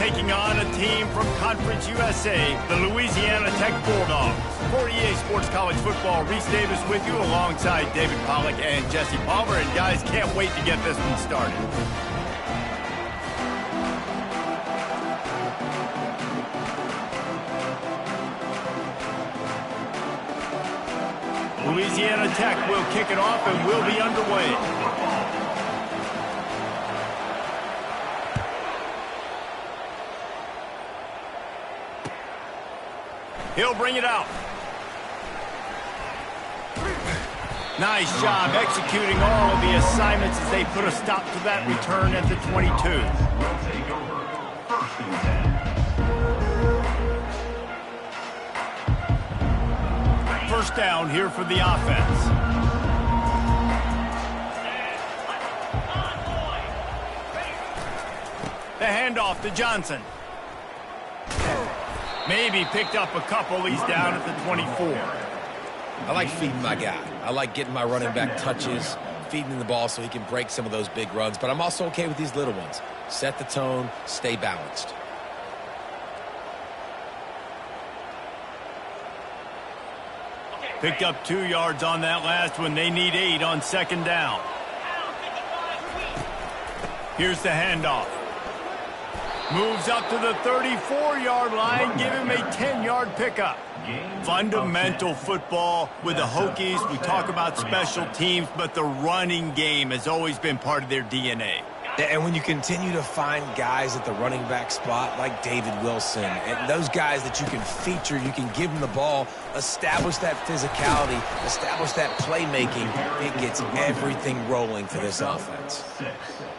taking on a team from Conference USA, the Louisiana Tech Bulldogs. For EA Sports College Football, Reese Davis with you alongside David Pollack and Jesse Palmer. And guys, can't wait to get this one started. Louisiana Tech will kick it off and will be underway. He'll bring it out. Nice job executing all of the assignments as they put a stop to that return at the 22. We'll take over 1st and 10. First down here for the offense. The handoff to Johnson. Maybe picked up a couple. He's down at the 24. I like feeding my guy. I like getting my running back touches, feeding him the ball so he can break some of those big runs. But I'm also okay with these little ones. Set the tone, stay balanced. Picked up 2 yards on that last one. They need 8 on second down. Here's the handoff. Moves up to the 34-yard line. Give him a 10-yard pickup. Fundamental football with the Hokies. We talk about special teams, but the running game has always been part of their DNA. And when you continue to find guys at the running back spot like David Wilson, and those guys that you can feature, you can give them the ball, establish that physicality, establish that playmaking, it gets everything rolling for this offense.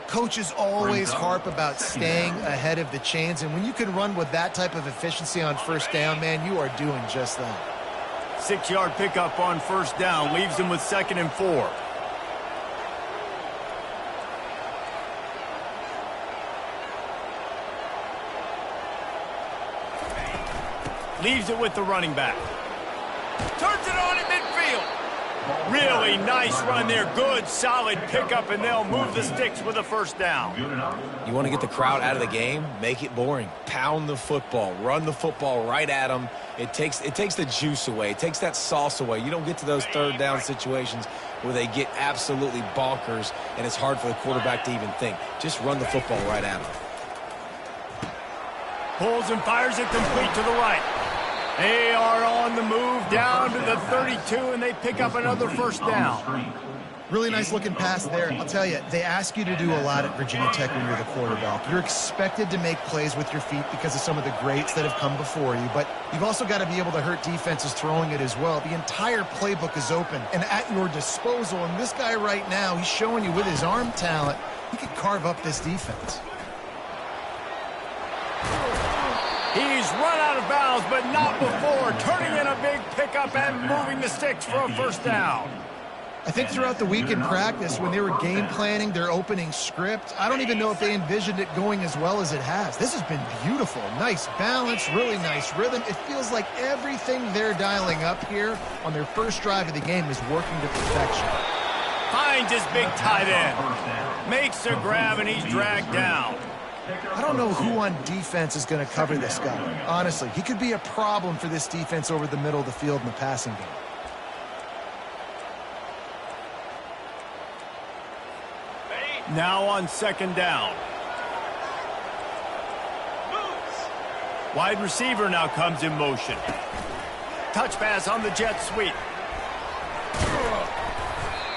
Coaches always harp about staying ahead of the chains, and when you can run with that type of efficiency on first down, man, you are doing just that. 6-yard pickup on first down leaves them with 2nd and 4. Leaves it with the running back. Turns it on in midfield. Really nice run there. Good, solid pickup, and they'll move the sticks with a first down. You want to get the crowd out of the game? Make it boring. Pound the football. Run the football right at them. It takes the juice away. It takes that sauce away. You don't get to those third down situations where they get absolutely bonkers, and it's hard for the quarterback to even think. Just run the football right at them. Pulls and fires it complete to the right. They are on the move down to the 32, and they pick up another first down. Really nice looking pass there. I'll tell you, they ask you to do a lot at Virginia Tech when you're the quarterback. You're expected to make plays with your feet because of some of the greats that have come before you, but you've also got to be able to hurt defenses throwing it as well. The entire playbook is open and at your disposal, and this guy right now, he's showing you with his arm talent, he could carve up this defense. He's run out of bounds, but not before. Turning in a big pickup and moving the sticks for a first down. I think throughout the week in practice, when they were game planning their opening script, I don't even know if they envisioned it going as well as it has. This has been beautiful. Nice balance, really nice rhythm. It feels like everything they're dialing up here on their first drive of the game is working to perfection. Finds his big tight end. Makes a grab, and he's dragged down. I don't know who on defense is going to cover this guy. Honestly, he could be a problem for this defense over the middle of the field in the passing game. Now on second down. Wide receiver now comes in motion. Touch pass on the jet sweep.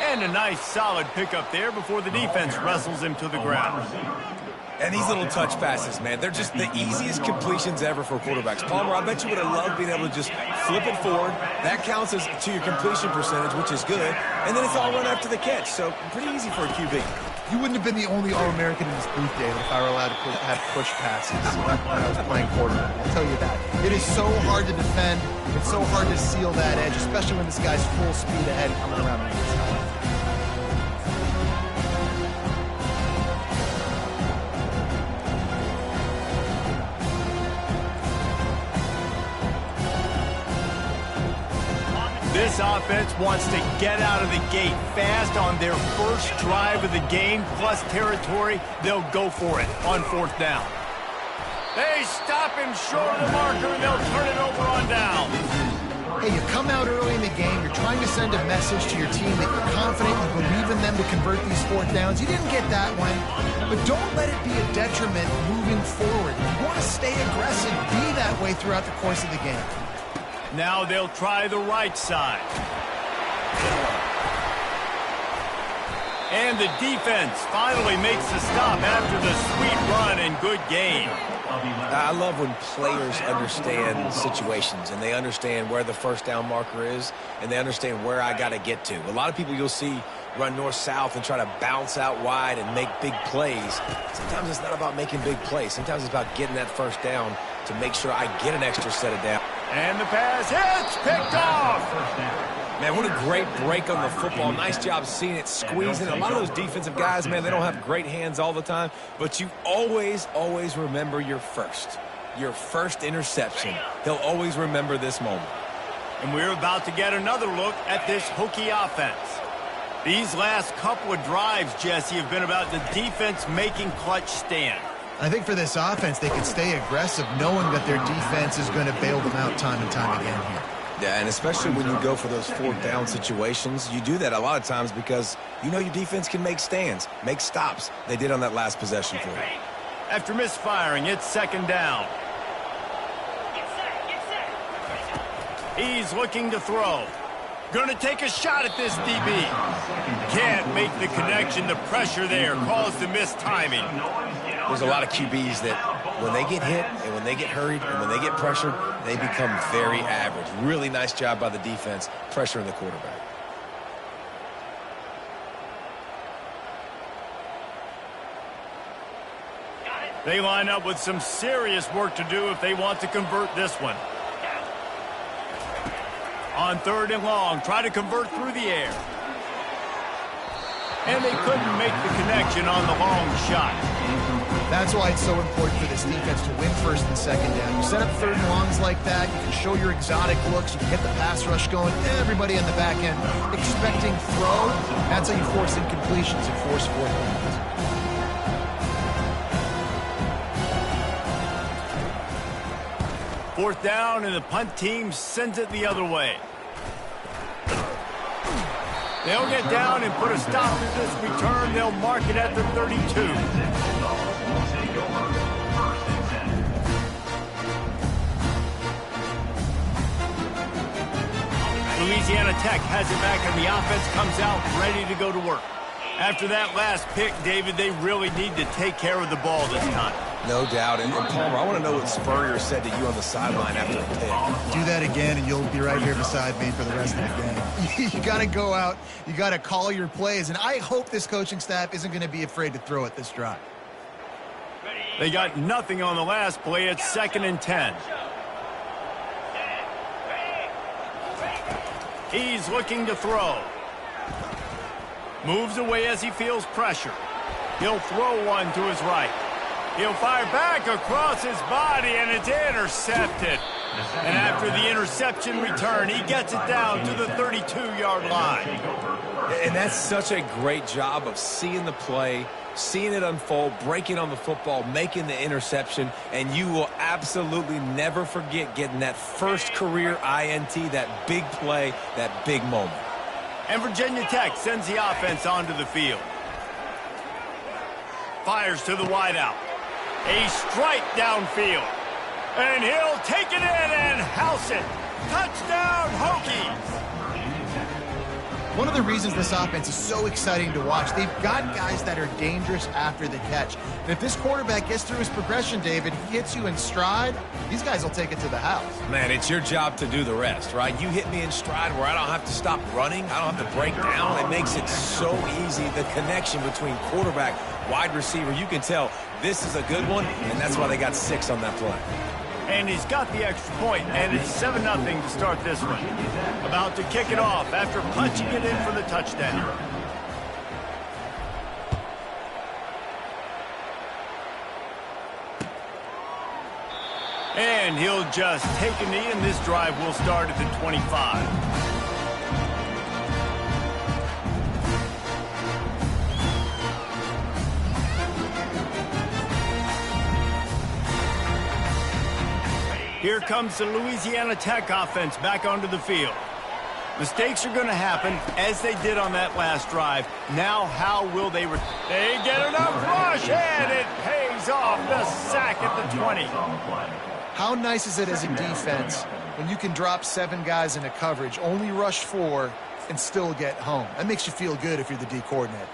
And a nice solid pickup there before the defense wrestles him to the ground. And these little touch passes, man, they're just the easiest completions ever for quarterbacks. Palmer, I bet you would have loved being able to just flip it forward. That counts as to your completion percentage, which is good. And then it's all run after the catch, so pretty easy for a QB. You wouldn't have been the only All-American in this booth, David, if I were allowed to have push passes when I was playing quarterback. I'll tell you that. It is so hard to defend. It's so hard to seal that edge, especially when this guy's full speed ahead coming around the inside. This offense wants to get out of the gate fast on their first drive of the game, plus territory. They'll go for it on fourth down. They stop him short of the marker, and they'll turn it over on down. Hey, you come out early in the game, you're trying to send a message to your team that you're confident, you believe in them to convert these fourth downs. You didn't get that one, but don't let it be a detriment moving forward. You want to stay aggressive, be that way throughout the course of the game. Now they'll try the right side. And the defense finally makes the stop after the sweet run and good game. I love when players understand situations and they understand where the first down marker is and they understand where I got to get to. A lot of people you'll see run north-south and try to bounce out wide and make big plays. Sometimes it's not about making big plays. Sometimes it's about getting that first down to make sure I get an extra set of down. And the pass hits, picked off. Man, what a great break on the football. Nice job seeing it, squeezing. A lot of those defensive guys, man, they don't have great hands all the time, but you always, always remember your first interception. He'll always remember this moment. And we're about to get another look at this Hokie offense. These last couple of drives, Jesse, have been about the defense making clutch stand. I think for this offense, they can stay aggressive knowing that their defense is going to bail them out time and time again here. Yeah, and especially when you go for those fourth down situations, you do that a lot of times because you know your defense can make stands, make stops. They did on that last possession for you. After misfiring, it's second down. He's looking to throw. Going to take a shot at this DB. Can't make the connection. The pressure there caused the missed timing. There's a lot of QBs that when they get hit and when they get hurried and when they get pressured, they become very average. Really nice job by the defense pressuring the quarterback. They line up with some serious work to do if they want to convert this one. On third and long, try to convert through the air. And they couldn't make the connection on the long shot. That's why it's so important for this defense to win first and second down. You set up third and longs like that, you can show your exotic looks, you can get the pass rush going, everybody on the back end expecting throw. That's how you force incompletions and force fourth downs. Fourth down, and the punt team sends it the other way. They'll get down and put a stop to this return. They'll mark it at the 32. Louisiana Tech has it back, and the offense comes out ready to go to work. After that last pick, David, they really need to take care of the ball this time. No doubt. And Palmer, I want to know what Spurrier said to you on the sideline after the pick. Do that again, and you'll be right here beside me for the rest of the game. You got to go out. You got to call your plays, and I hope this coaching staff isn't going to be afraid to throw it this drive. They got nothing on the last play. It's 2nd and 10. He's looking to throw. Moves away as he feels pressure. He'll throw one to his right. He'll fire back across his body, and it's intercepted. And after the interception return, he gets it down to the 32-yard line. And that's such a great job of seeing the play, seeing it unfold, breaking on the football, making the interception, and you will absolutely never forget getting that first career INT, that big play, that big moment. And Virginia Tech sends the offense onto the field. Fires to the wideout. A strike downfield. And he'll take it in and house it. Touchdown, Hokies! One of the reasons this offense is so exciting to watch, they've got guys that are dangerous after the catch. And if this quarterback gets through his progression, David, he hits you in stride, these guys will take it to the house. Man, it's your job to do the rest, right? You hit me in stride where I don't have to stop running. I don't have to break down. It makes it so easy, the connection between quarterback, wide receiver. You can tell this is a good one, and that's why they got 6 on that play. And he's got the extra point, and it's 7-0 to start this one. About to kick it off after punching it in for the touchdown. And he'll just take a knee, and this drive will start at the 25. Here comes the Louisiana Tech offense back onto the field. Mistakes are going to happen, as they did on that last drive. Now, how will they... They get enough rush, and it pays off. The sack at the 20. How nice is it as a defense when you can drop 7 guys into coverage, only rush 4, and still get home? That makes you feel good if you're the D coordinator.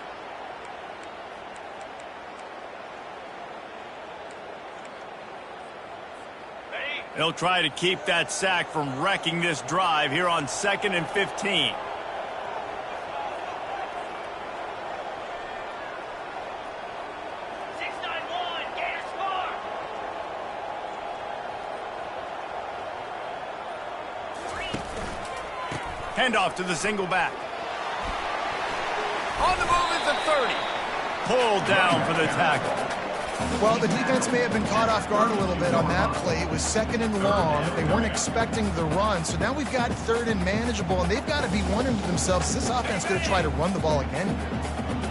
They'll try to keep that sack from wrecking this drive here on 2nd and 15. Handoff to the single back. On the move is the 30. Pulled down for the tackle. Well, the defense may have been caught off guard a little bit on that play. It was 2nd and long. They weren't expecting the run. So now we've got 3rd and manageable, and they've got to be wondering to themselves, is this offense going to try to run the ball again?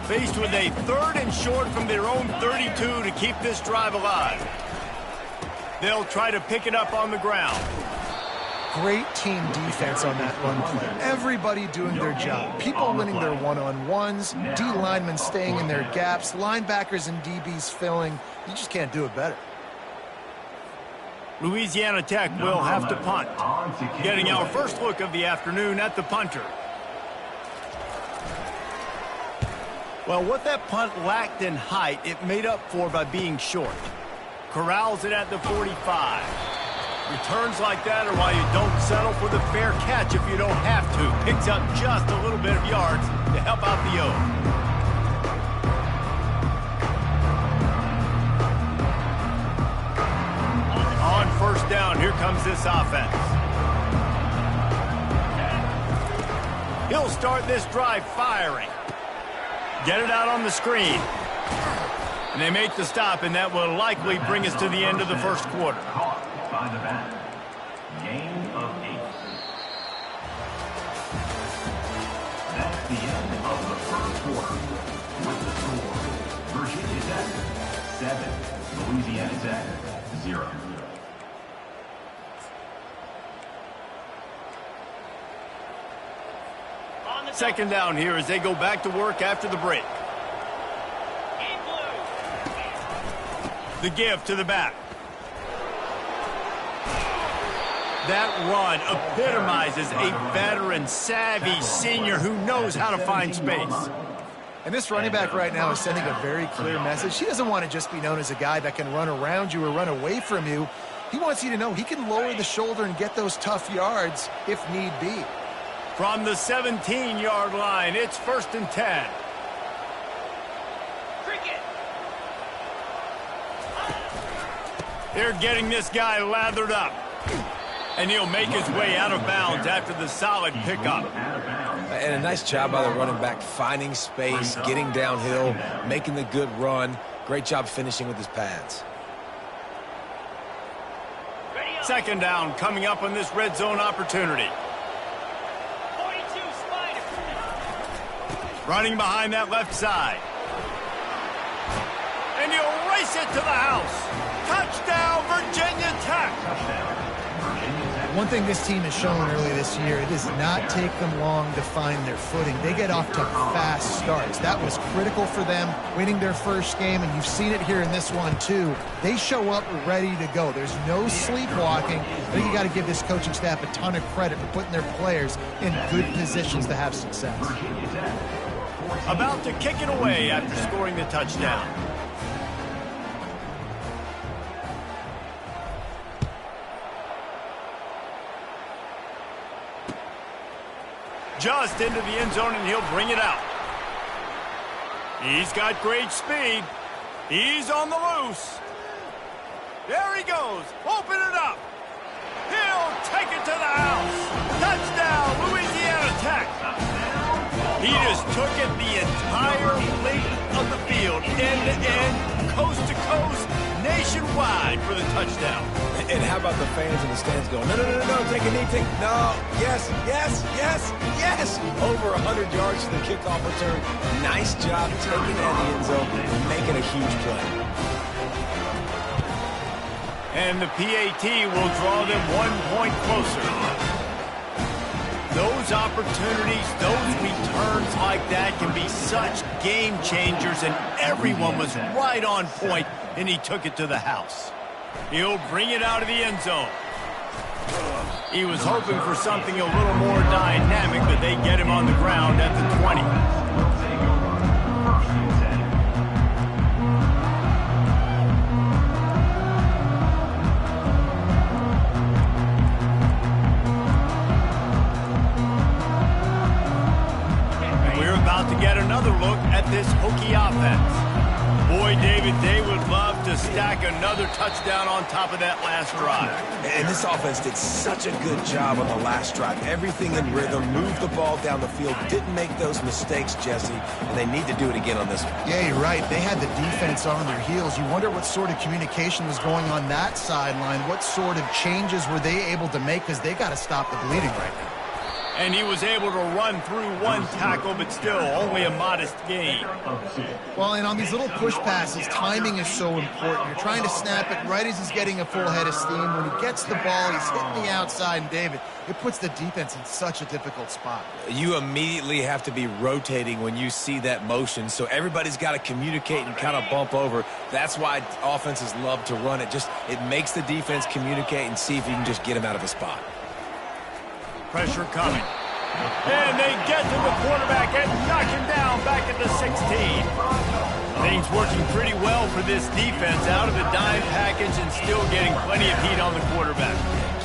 Faced with a 3rd and short from their own 32 to keep this drive alive. They'll try to pick it up on the ground. Great team defense on that run play. Everybody doing their job. People winning their one-on-ones, D linemen staying in their gaps, linebackers and DBs filling. You just can't do it better. Louisiana Tech will have to punt. Getting our first look of the afternoon at the punter. Well, what that punt lacked in height, it made up for by being short. Corrals it at the 45. Returns like that are why you don't settle for the fair catch if you don't have to. Picks up just a little bit of yards to help out the O. On first down, here comes this offense. He'll start this drive firing. Get it out on the screen. And they make the stop, and that will likely bring us to the end of the first quarter. By the back. Gain of 8. That's the end of the first quarter. With the score, Virginia Tech 7, Louisiana Tech 0. Second down here as they go back to work after the break. The give to the back. That run epitomizes a veteran, savvy senior who knows how to find space. And this running back right now is sending a very clear message. He doesn't want to just be known as a guy that can run around you or run away from you. He wants you to know he can lower the shoulder and get those tough yards if need be. From the 17-yard line, it's 1st and 10. They're getting this guy lathered up. And he'll make his way out of bounds after the solid pickup. And a nice job by the running back, finding space, getting downhill, making the good run. Great job finishing with his pads. Second down coming up on this red zone opportunity. Running behind that left side. And he'll race it to the house. Touchdown, Virginia Tech. One thing this team has shown early this year, it does not take them long to find their footing. They get off to fast starts. That was critical for them, winning their first game, and you've seen it here in this one too. They show up ready to go. There's no sleepwalking. I think you got to give this coaching staff a ton of credit for putting their players in good positions to have success. About to kick it away after scoring the touchdown. Just into the end zone, and he'll bring it out. He's got great speed. He's on the loose. There he goes. Open it up. He'll take it to the house. Touchdown, Louisiana Tech. He just took it the entire length of the field, end-to-end, coast-to-coast, nationwide for the touchdown. And how about the fans in the stands going, no, no, no, no, take a knee, no, yes, yes, yes, yes. Over 100 yards to the kickoff return. Nice job taking that in the end zone and making a huge play. And the PAT will draw them 1 point closer. Those opportunities, those returns like that can be such game changers, and everyone was right on point, and he took it to the house. He'll bring it out of the end zone. He was hoping for something a little more dynamic, but they get him on the ground at the 20. We're about to get another look at this Hokie offense. Boy, David, they would love to stack another touchdown on top of that last drive. And this offense did such a good job on the last drive. Everything in rhythm, moved the ball down the field, didn't make those mistakes, Jesse, and they need to do it again on this one. Yeah, you're right. They had the defense on their heels. You wonder what sort of communication was going on that sideline. What sort of changes were they able to make, because they got to stop the bleeding right now. And he was able to run through one tackle, but still only a modest gain. Well, and on these little push passes, timing is so important. You're trying to snap it right as he's getting a full head of steam. When he gets the ball, he's hitting the outside, and David, it puts the defense in such a difficult spot. You immediately have to be rotating when you see that motion, so everybody's got to communicate and kind of bump over. That's why offenses love to run it. It makes the defense communicate and see if you can just get him out of a spot. Pressure coming. And they get to the quarterback and knock him down back at the 16. Things working pretty well for this defense, out of the dime package and still getting plenty of heat on the quarterback.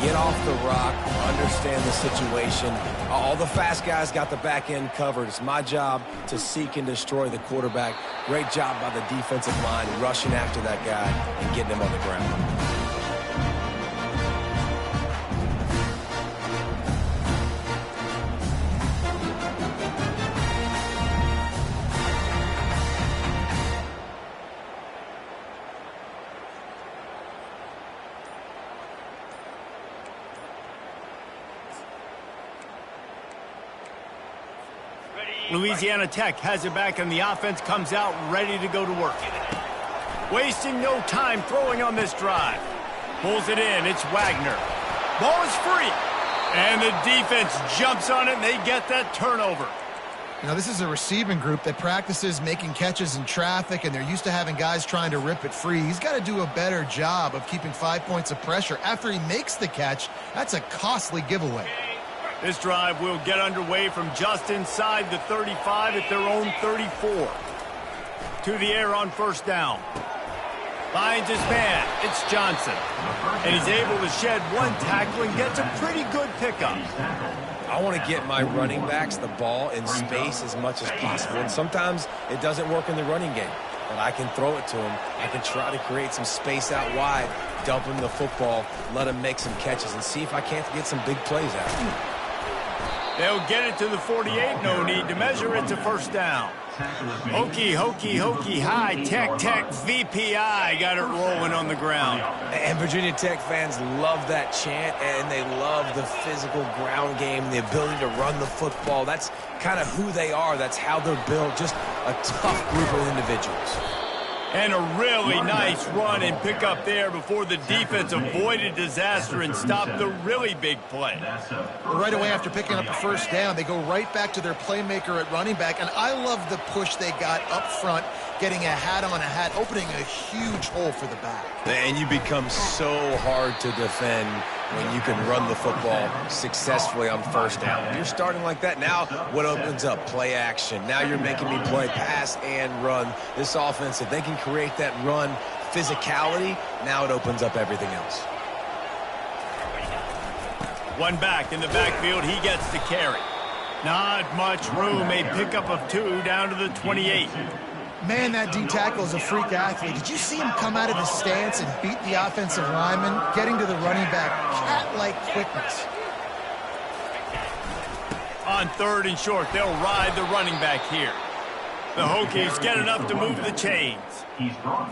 Get off the rock, understand the situation. All the fast guys got the back end covered. It's my job to seek and destroy the quarterback. Great job by the defensive line, rushing after that guy and getting him on the ground. Louisiana Tech has it back, and the offense comes out ready to go to work. Wasting no time throwing on this drive. Pulls it in. It's Wagner. Ball is free. And the defense jumps on it, and they get that turnover. Now, this is a receiving group that practices making catches in traffic, and they're used to having guys trying to rip it free. He's got to do a better job of keeping 5 points of pressure. After he makes the catch, that's a costly giveaway. This drive will get underway from just inside the 35 at their own 34. To the air on first down. Finds his man. It's Johnson. And he's able to shed one tackle and gets a pretty good pickup. I want to get my running backs the ball in space as much as possible. And sometimes it doesn't work in the running game. But I can throw it to him. I can try to create some space out wide, dump him the football, let him make some catches, and see if I can't get some big plays out of him. They'll get it to the 48. No need to measure. It's a first down. Hokie, Hokie, Hokie, high, Tech, Tech, VPI. Got it rolling on the ground. And Virginia Tech fans love that chant, and they love the physical ground game, the ability to run the football. That's kind of who they are. That's how they're built. Just a tough group of individuals. And a really nice run and pick up there before the defense avoided disaster and stopped the really big play. Well, right away after picking up the first down, they go right back to their playmaker at running back. And I love the push they got up front, getting a hat on a hat, opening a huge hole for the back. And you become so hard to defend when you can run the football successfully on first down. When you're starting like that, now what opens up? Play action. Now you're making me play pass and run. This offense, if they can create that run physicality, now it opens up everything else. One back in the backfield, he gets the carry. Not much room, a pickup of 2 down to the 28. Man, that D-tackle is a freak athlete. Did you see him come out of his stance and beat the offensive lineman, getting to the running back? Cat-like quickness. On third and short, they'll ride the running back here. The Hokies get enough to move the chains.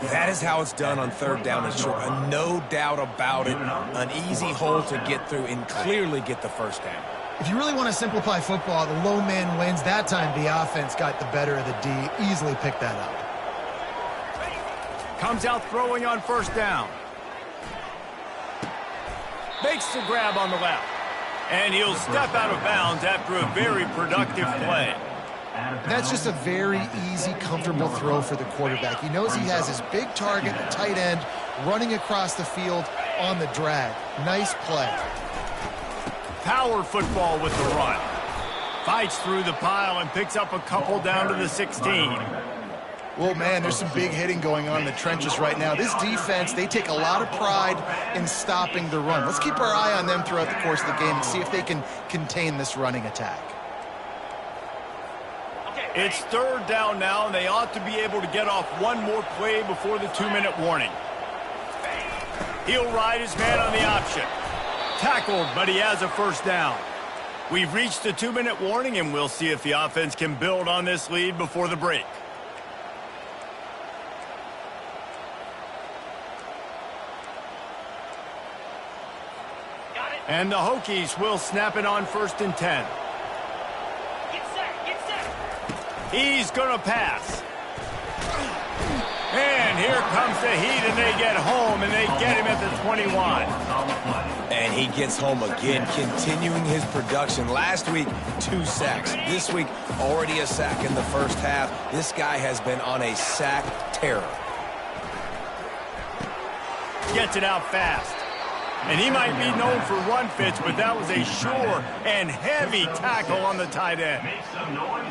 That is how it's done on third down and short. No doubt about it. An easy hole to get through and clearly get the first down. If you really want to simplify football, the low man wins. That time the offense got the better of the D. Easily picked that up. Comes out throwing on first down. Makes the grab on the left. And he'll step out of bounds after a very productive play. That's just a very easy, comfortable throw for the quarterback. He knows he has his big target, the tight end, running across the field on the drag. Nice play. Power football with the run. Fights through the pile and picks up a couple down to the 16. Well, man, there's some big hitting going on in the trenches right now. This defense, they take a lot of pride in stopping the run. Let's keep our eye on them throughout the course of the game and see if they can contain this running attack. It's third down now, and they ought to be able to get off one more play before the 2-minute warning. He'll ride his man on the option. Tackled, but he has a first down. We've reached the 2-minute warning, and we'll see if the offense can build on this lead before the break. And the Hokies will snap it on 1st and 10. He's going to pass. And here comes the heat, and they get home, and they get him at the 21. And he gets home again, continuing his production. Last week, 2 sacks. This week, already a sack in the first half. This guy has been on a sack terror. Gets it out fast. And he might be known for run fits, but that was a sure and heavy tackle on the tight end.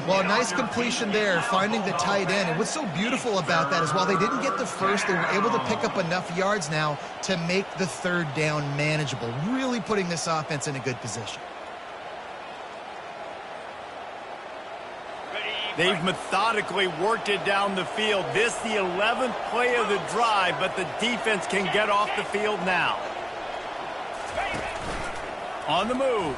Well, nice completion there, finding the tight end. And what's so beautiful about that is while they didn't get the first, they were able to pick up enough yards now to make the 3rd down manageable, really putting this offense in a good position. They've methodically worked it down the field. This the 11th play of the drive, but the defense can get off the field now. On the move.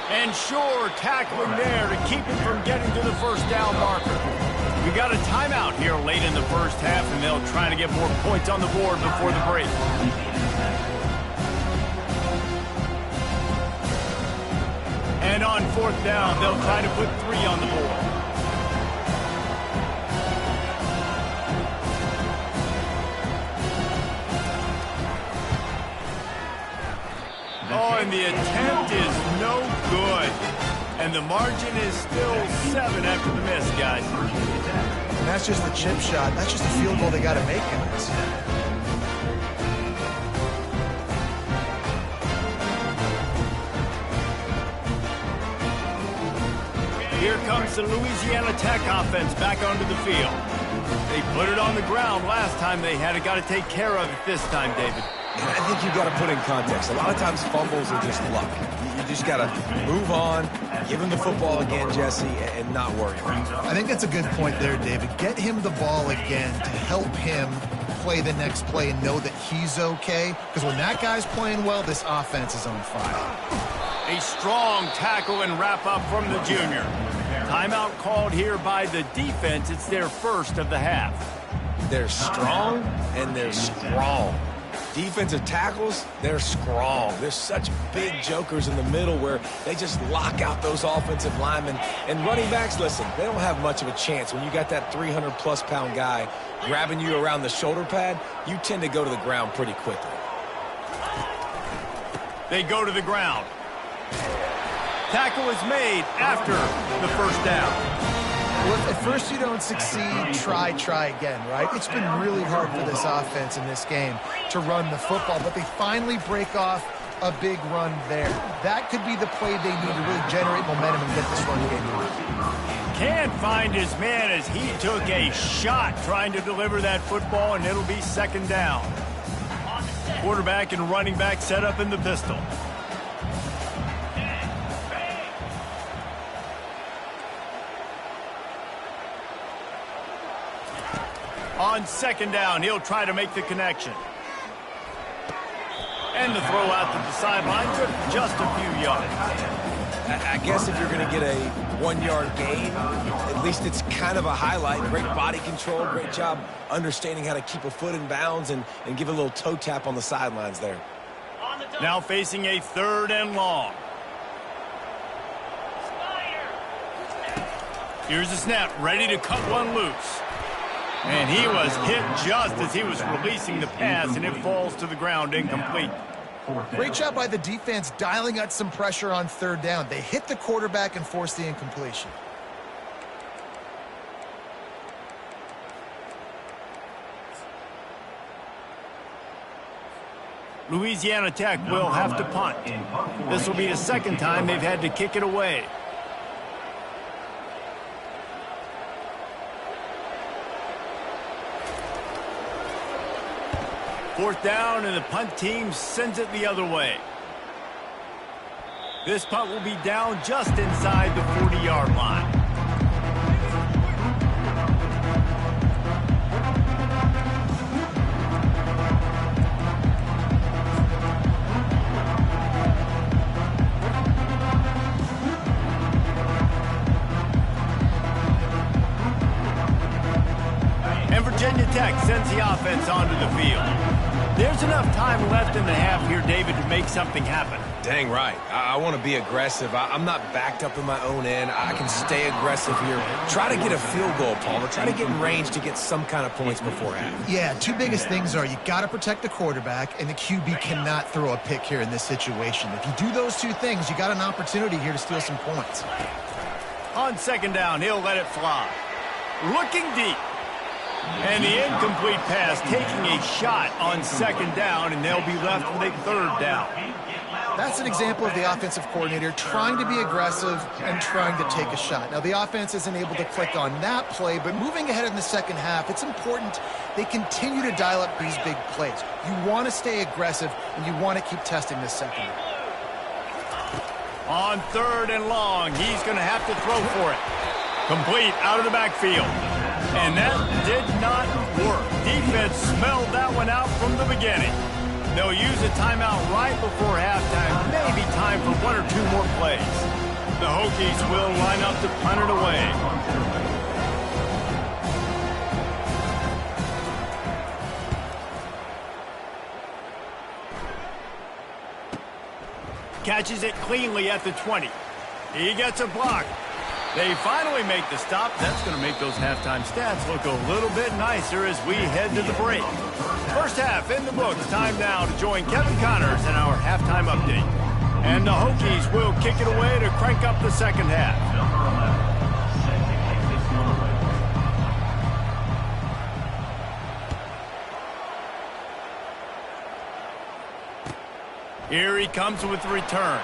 And sure, tackling there to keep him from getting to the first down marker. We got a timeout here late in the first half, and they'll try to get more points on the board before the break. And on 4th down, they'll try to put 3 on the board. Oh, and the attempt is no good. And the margin is still 7 after the miss, guys. And that's just the chip shot. That's just a field goal they got to make in this. Here comes the Louisiana Tech offense back onto the field. They put it on the ground last time they had it. Got to take care of it this time, David. And I think you've got to put in context. A lot of times fumbles are just luck. You just got to move on, give him the football again, Jesse, and not worry about it. I think that's a good point there, David. Get him the ball again to help him play the next play and know that he's okay. Because when that guy's playing well, this offense is on fire. A strong tackle and wrap up from the junior. Timeout called here by the defense. It's their first of the half. They're strong and they're strong. Defensive tackles, they're strong. There's such big jokers in the middle where they just lock out those offensive linemen. And running backs, listen, they don't have much of a chance. When you got that 300-plus pound guy grabbing you around the shoulder pad, you tend to go to the ground pretty quickly. They go to the ground. Tackle is made after the first down. Well, if at first you don't succeed, try again, right? It's been really hard for this offense in this game to run the football, but they finally break off a big run there. That could be the play they need to really generate momentum and get this run game going. Can't find his man as he took a shot trying to deliver that football, and it'll be 2nd down. Quarterback and running back set up in the pistol. On 2nd down, he'll try to make the connection. And the throw out to the sideline took just a few yards. I guess if you're going to get a 1-yard gain, at least it's kind of a highlight. Great body control, great job understanding how to keep a foot in bounds and give a little toe tap on the sidelines there. Now facing a 3rd and long. Here's the snap, ready to cut one loose. And he was hit just as he was releasing the pass, and it falls to the ground incomplete. Great job by the defense dialing up some pressure on third down. They hit the quarterback and forced the incompletion. Louisiana Tech will have to punt. This will be the second time they've had to kick it away. Fourth down, and the punt team sends it the other way. This punt will be down just inside the 40-yard line. Virginia Tech sends the offense onto the field. There's enough time left in the half here, David, to make something happen. Dang right. I want to be aggressive. I'm not backed up in my own end. I can stay aggressive here. Try to get a field goal, Palmer. Try to get in range to get some kind of points before half. Yeah, two biggest things are you got to protect the quarterback, and the QB cannot throw a pick here in this situation. If you do those two things, you got an opportunity here to steal some points. On second down, he'll let it fly. Looking deep. And the incomplete pass taking a shot on second down, and they'll be left with a third down. That's an example of the offensive coordinator trying to be aggressive and trying to take a shot. Now, the offense isn't able to click on that play, but moving ahead in the second half, it's important they continue to dial up these big plays. You want to stay aggressive, and you want to keep testing this second. On third and long, he's going to have to throw for it. Complete out of the backfield. And that did not work. Defense smelled that one out from the beginning. They'll use a timeout right before halftime. Maybe time for one or two more plays. The Hokies will line up to punt it away. Catches it cleanly at the 20. He gets a block. They finally make the stop. That's going to make those halftime stats look a little bit nicer as we head to the break. First half in the books. Time now to join Kevin Connors in our halftime update. And the Hokies will kick it away to crank up the second half. Here he comes with the return.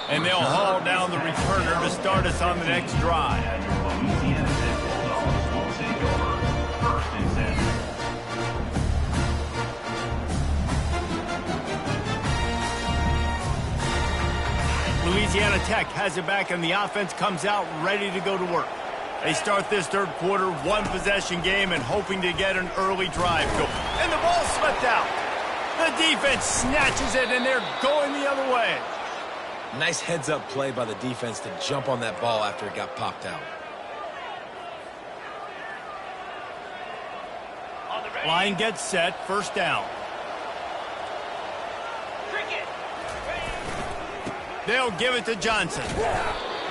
And they'll haul down the returner to start us on the next drive. Louisiana Tech has it back, and the offense comes out ready to go to work. They start this third quarter, one-possession game, and hoping to get an early drive going. And the ball slipped out. The defense snatches it, and they're going the other way. Nice heads-up play by the defense to jump on that ball after it got popped out. Line gets set, first down. They'll give it to Johnson.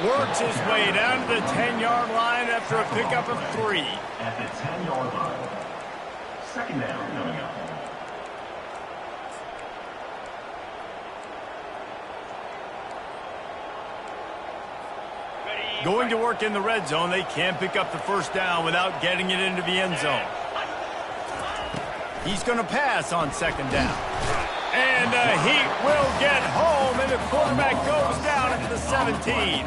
Works his way down to the 10-yard line after a pickup of 3. At the 10-yard line. Second down coming up. Going to work in the red zone. They can't pick up the first down without getting it into the end zone. He's going to pass on second down. And he will get home, and the quarterback goes down at the 17.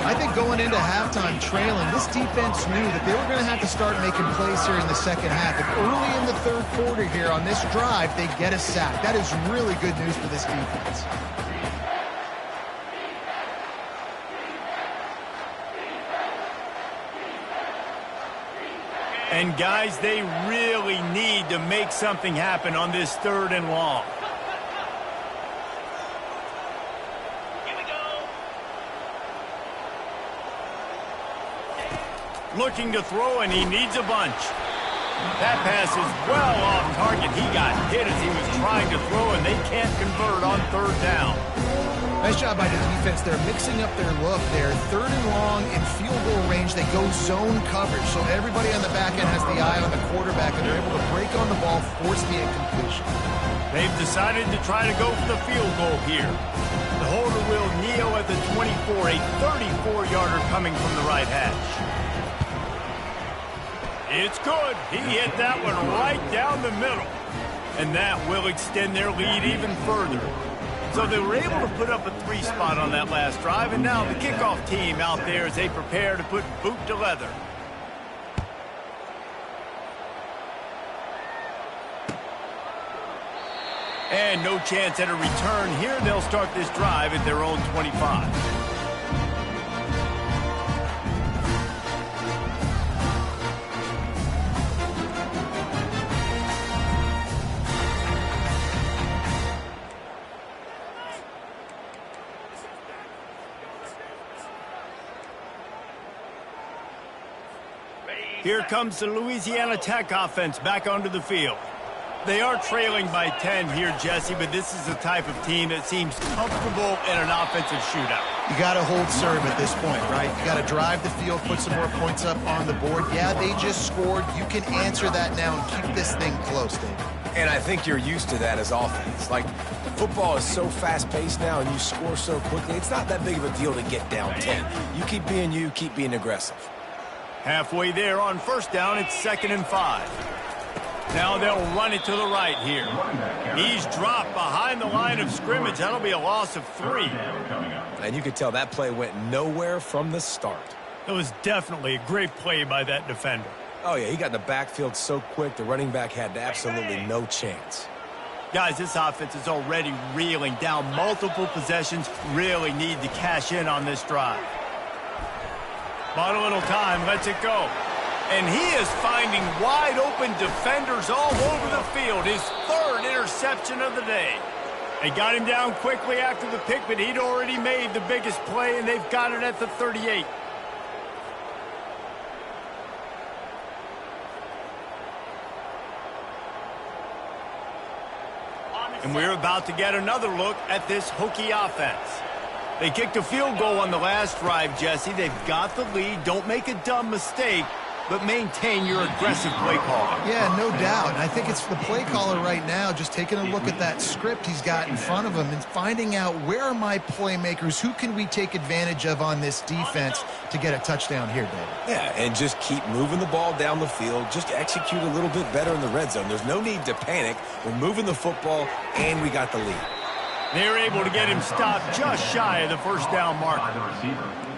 I think going into halftime trailing, this defense knew that they were going to have to start making plays here in the second half. If early in the third quarter here on this drive, they get a sack. That is really good news for this defense. And, guys, they really need to make something happen on this third and long. Here we go. Looking to throw, and he needs a bunch. That pass is well off target. He got hit as he was trying to throw, and they can't convert on third down. Nice job by the defense. They're mixing up their look there. Third and long in field goal range. They go zone coverage. So everybody on the back end has the eye on the quarterback, and they're able to break on the ball, force the incompletion. They've decided to try to go for the field goal here. The holder will kneel at the 24, a 34-yarder coming from the right hash. It's good. He hit that one right down the middle. And that will extend their lead even further. So they were able to put up a 3 spot on that last drive, and now the kickoff team out there as they prepare to put boot to leather. And no chance at a return here. They'll start this drive at their own 25. Here comes the Louisiana Tech offense back onto the field. They are trailing by 10 here, Jesse, but this is the type of team that seems comfortable in an offensive shootout. You got to hold serve at this point, right? You got to drive the field, put some more points up on the board. Yeah, they just scored. You can answer that now and keep this thing close, David. And I think you're used to that as offense. Like, football is so fast-paced now and you score so quickly, it's not that big of a deal to get down 10. You, keep being aggressive. Halfway there on first down, it's 2nd and 5. Now they'll run it to the right here. He's dropped behind the line of scrimmage. That'll be a loss of 3. And you could tell that play went nowhere from the start. It was definitely a great play by that defender. Oh, yeah, he got in the backfield so quick, the running back had absolutely no chance. Guys, this offense is already reeling down multiple possessions. Really need to cash in on this drive. Bought a little time, lets it go. And he is finding wide-open defenders all over the field. His 3rd interception of the day. They got him down quickly after the pick, but he'd already made the biggest play, and they've got it at the 38. And we're about to get another look at this Hokie offense. They kicked a field goal on the last drive, Jesse. They've got the lead. Don't make a dumb mistake, but maintain your aggressive play call. Yeah, no doubt. And I think it's the play caller right now just taking a look at that script he's got in front of him and finding out where are my playmakers, who can we take advantage of on this defense to get a touchdown here, David. Yeah, and just keep moving the ball down the field. Just execute a little bit better in the red zone. There's no need to panic. We're moving the football, and we got the lead. They're able to get him stopped just shy of the first down marker.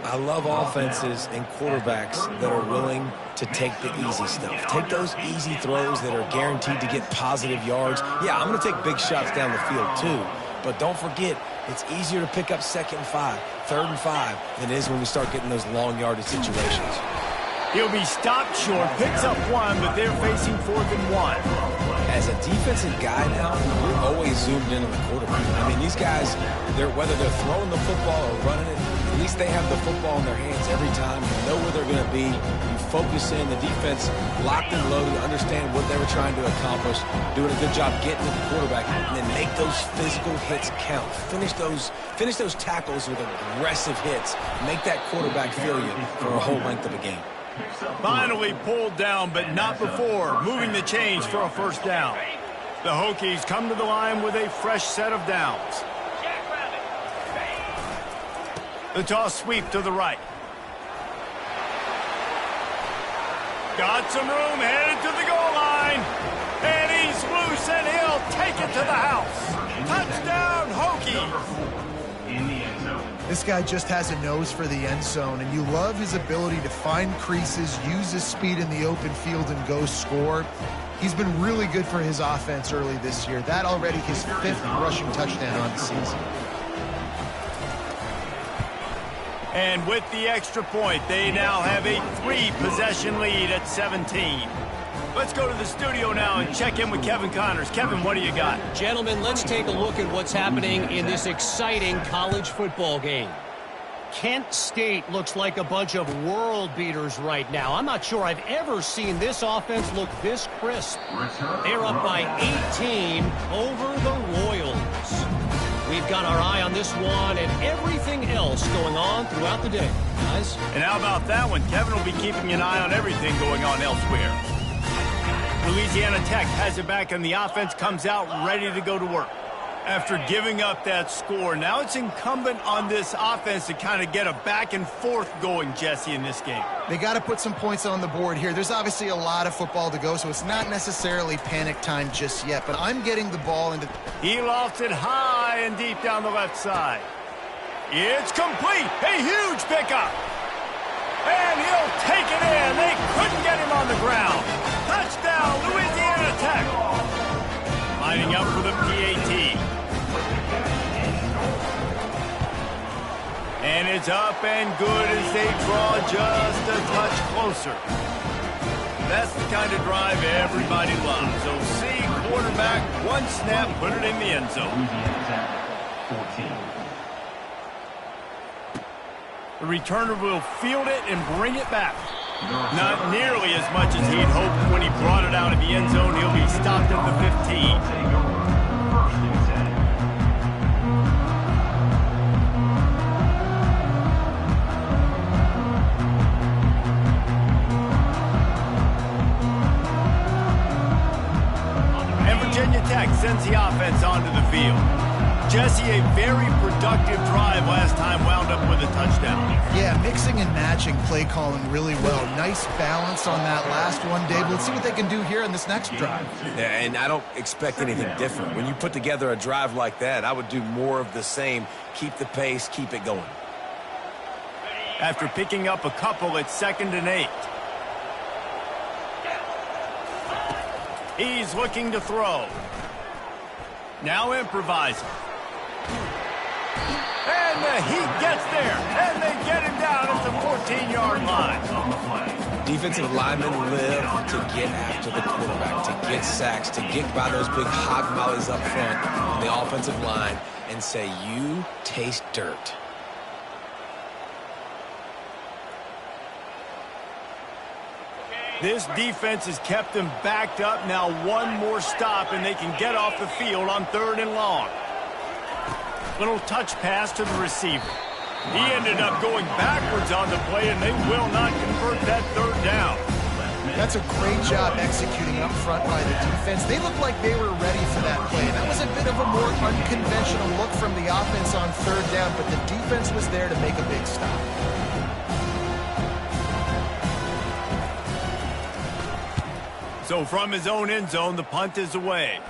I love offenses and quarterbacks that are willing to take the easy stuff. Take those easy throws that are guaranteed to get positive yards. Yeah, I'm going to take big shots down the field too. But don't forget, it's easier to pick up 2nd and 5, 3rd and 5 than it is when we start getting those long yardage situations. He'll be stopped short, picks up 1, but they're facing 4th and 1. As a defensive guy now, we're always zoomed in on the quarterback. I mean, these guys, whether they're throwing the football or running it, at least they have the football in their hands every time. You know where they're going to be. You focus in. The defense locked and loaded, understand what they were trying to accomplish, doing a good job getting to the quarterback, and then make those physical hits count. Finish those tackles with aggressive hits. Make that quarterback feel you for a whole length of a game. Finally pulled down, but not before moving the chains for a first down. The Hokies come to the line with a fresh set of downs. The toss sweep to the right. Got some room, headed to the goal line. And he's loose, and he'll take it to the house. Touchdown, Hokies. This guy just has a nose for the end zone, and you love his ability to find creases, use his speed in the open field, and go score. He's been really good for his offense early this year. That already his 5th rushing touchdown on the season. And with the extra point, they now have a 3-possession lead at 17. Let's go to the studio now and check in with Kevin Connors. Kevin, what do you got? Gentlemen, let's take a look at what's happening in this exciting college football game. Kent State looks like a bunch of world beaters right now. I'm not sure I've ever seen this offense look this crisp. They're up by 18 over the Royals. We've got our eye on this one and everything else going on throughout the day, guys. And how about that one? Kevin will be keeping an eye on everything going on elsewhere. Louisiana Tech has it back, and the offense comes out ready to go to work. After giving up that score, now it's incumbent on this offense to kind of get a back and forth going, Jesse, in this game. They got to put some points on the board here. There's obviously a lot of football to go, so it's not necessarily panic time just yet, but I'm getting the ball into... He lofts it high and deep down the left side. It's complete. A huge pickup. And he'll take it in. They couldn't get him on the ground. Touchdown, Louisiana Tech. Lining up for the PAT. And it's up and good as they draw just a touch closer. That's the kind of drive everybody loves. OC quarterback, one snap, put it in the end zone. The returner will field it and bring it back. Not nearly as much as he'd hoped when he brought it out of the end zone. He'll be stopped at the 15. Virginia Tech sends the offense onto the field. Jesse, a very productive drive last time, wound up with a touchdown. Yeah, mixing and matching play calling really well. Nice balance on that last one, Dave. Let's see what they can do here in this next drive. Yeah, and I don't expect anything different. When you put together a drive like that, I would do more of the same. Keep the pace, keep it going. After picking up a couple, it's 2nd and 8. He's looking to throw. Now improvising. And the Heat gets there. And they get him down at the 14-yard line. Defensive linemen live to get after the quarterback, to get sacks, to get by those big hog mollies up front on the offensive line and say, you taste dirt. This defense has kept them backed up. Now one more stop, and they can get off the field on 3rd and long. Little touch pass to the receiver. He ended up going backwards on the play, and they will not convert that 3rd down. That's a great job executing up front by the defense. They looked like they were ready for that play. That was a bit of a more unconventional look from the offense on 3rd down, but the defense was there to make a big stop. So from his own end zone, the punt is away.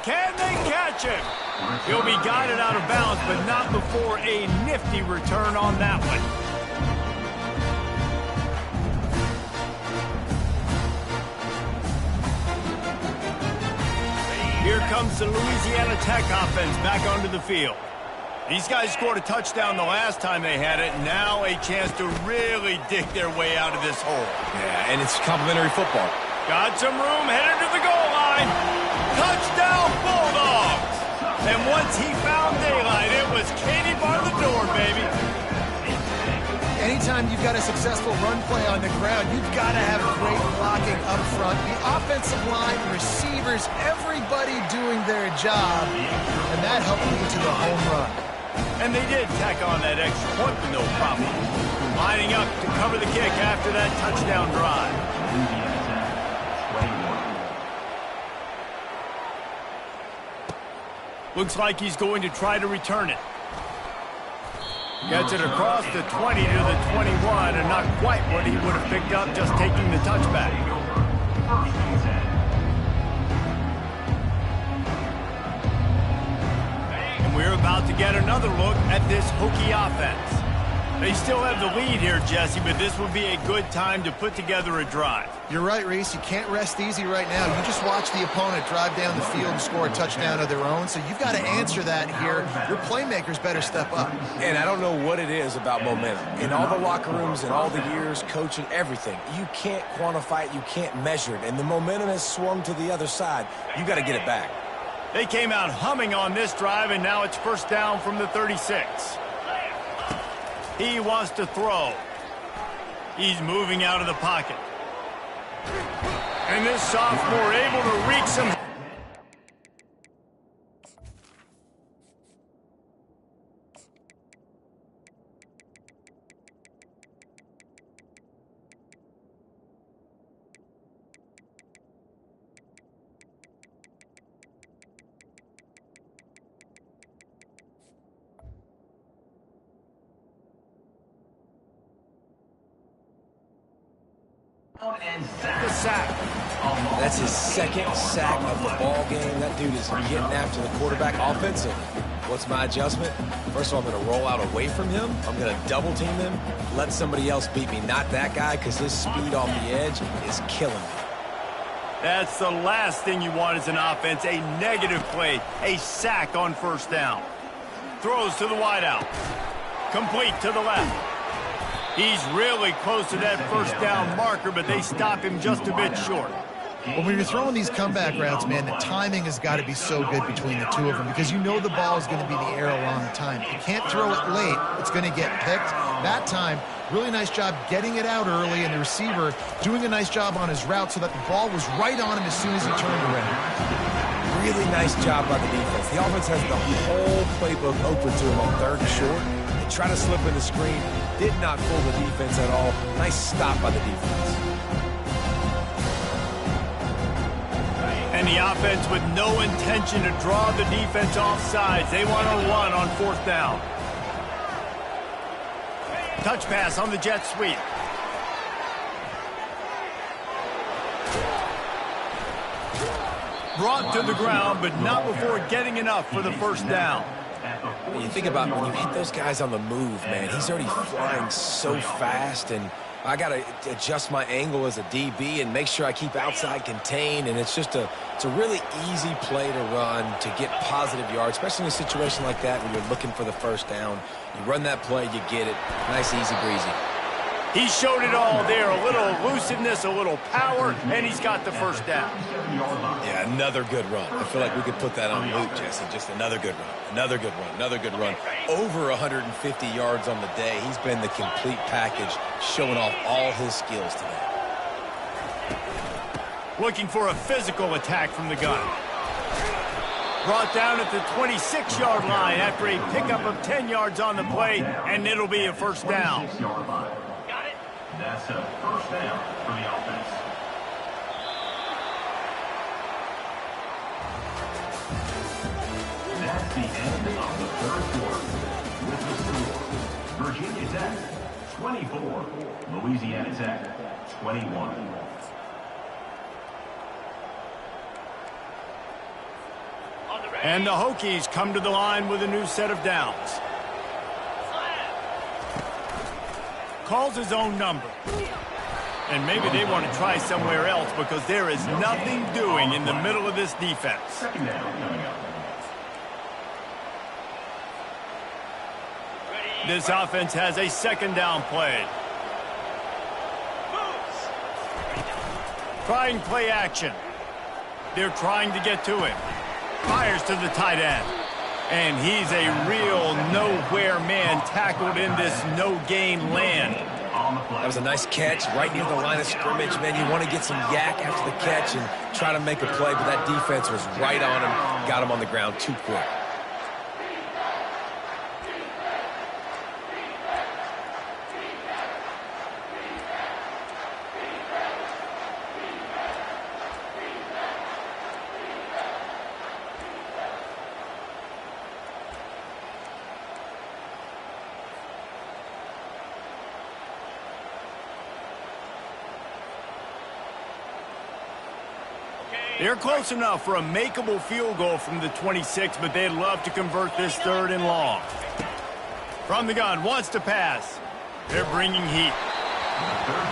Can they catch him? He'll be guided out of bounds, but not before a nifty return on that one. Here comes the Louisiana Tech offense back onto the field. These guys scored a touchdown the last time they had it. Now a chance to really dig their way out of this hole. Yeah, and it's complimentary football. Got some room, headed to the goal line. Touchdown, Bulldogs! And once he found daylight, it was Katie bar the door, baby. Anytime you've got a successful run play on the ground, you've got to have great blocking up front. The offensive line, receivers, everybody doing their job. And that helped lead to the home run. And they did tack on that extra point with no problem. Lining up to cover the kick after that touchdown drive. Looks like he's going to try to return it. Gets it across the 20 to the 21, and not quite what he would have picked up just taking the touchback. And we're about to get another look at this Hokie offense. They still have the lead here, Jesse, but this would be a good time to put together a drive. You're right, Reese. You can't rest easy right now. You just watch the opponent drive down the field and score a touchdown of their own, so you've got to answer that here. Your playmakers better step up. And I don't know what it is about momentum. In all the locker rooms and all the years, coaching, everything, you can't quantify it, you can't measure it, and the momentum has swung to the other side. You got to get it back. They came out humming on this drive, and now it's first down from the 36. He wants to throw. He's moving out of the pocket. And this sophomore able to wreak some... the sack. That's his second sack of the ball game. That dude is getting after the quarterback offensively. What's my adjustment? First of all, I'm going to roll out away from him. I'm going to double team him, let somebody else beat me, not that guy, because his speed off the edge is killing me. That's the last thing you want as an offense, a negative play, a sack on first down. Throws to the wideout. Complete to the left. He's really close to that first down marker, but they stop him just a bit short. Well, when you're throwing these comeback routes, man, the timing has got to be so good between the two of them because you know the ball is going to be in the air a long time. You can't throw it late. It's going to get picked. That time, really nice job getting it out early, and the receiver doing a nice job on his route so that the ball was right on him as soon as he turned around. Really nice job by the defense. The offense has the whole playbook open to him on third and short. They try to slip in the screen. Did not fool the defense at all. Nice stop by the defense. And the offense with no intention to draw the defense off sides. They want to run on fourth down. Touch pass on the jet sweep. Brought to the ground, but not before getting enough for the first down. When you think about when you hit those guys on the move, man, he's already flying so fast, and I got to adjust my angle as a DB and make sure I keep outside contained, and it's a really easy play to run to get positive yards, especially in a situation like that when you're looking for the first down. You run that play, you get it. Nice, easy breezy. He showed it all there, a little elusiveness, a little power, and he's got the first down. Yeah, another good run. I feel like we could put that on loop, Jesse. Just another good run, another good run, another good run. Over 150 yards on the day. He's been the complete package, showing off all his skills today. Looking for a physical attack from the gun. Brought down at the 26-yard line after a pickup of 10 yards on the play, and it'll be a first down. That's a first down for the offense. That's the end of the third quarter. With the score, Virginia Tech 24, Louisiana Tech 21. And the Hokies come to the line with a new set of downs. Calls his own number. And maybe they want to try somewhere else because there is nothing doing in the middle of this defense. Second down coming up. This offense has a second down play. Trying play action. They're trying to get to him. Fires to the tight end. And he's a real nowhere man tackled in this no-gain land. That was a nice catch right near the line of scrimmage, man. You want to get some yak after the catch and try to make a play, but that defense was right on him, got him on the ground too quick. They're close enough for a makeable field goal from the 26, but they'd love to convert this third and long. From the gun, wants to pass. They're bringing heat.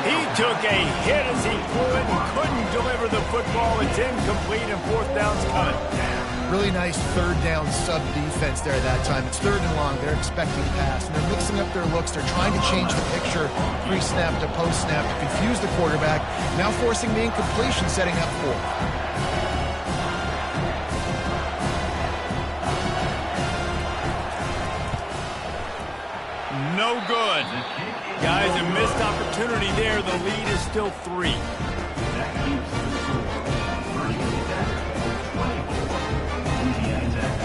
He took a hit as he threw it and couldn't deliver the football. It's incomplete and fourth down's coming. Really nice third down sub defense there that time. It's third and long. They're expecting pass, and they're mixing up their looks. They're trying to change the picture pre-snap to post-snap to confuse the quarterback, now forcing the incompletion, setting up fourth. no good. Guys, a missed opportunity there. The lead is still 3. That keeps the score. Virginia Tech, 24. Louisiana Tech,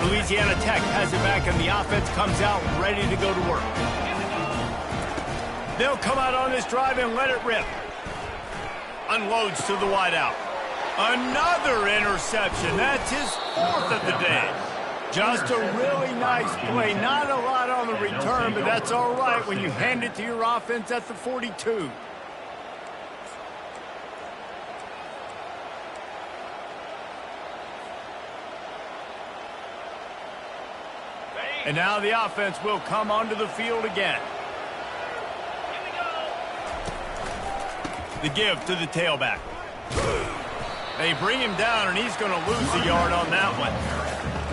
21. Louisiana Tech has it back, and the offense comes out ready to go to work. They'll come out on this drive and let it rip. Unloads to the wideout. Another interception. That's his 4th of the day. Just a really nice play. Not a lot on the return, but that's all right when you hand it to your offense at the 42. And now the offense will come onto the field again. The give to the tailback. They bring him down, and he's going to lose a yard on that one.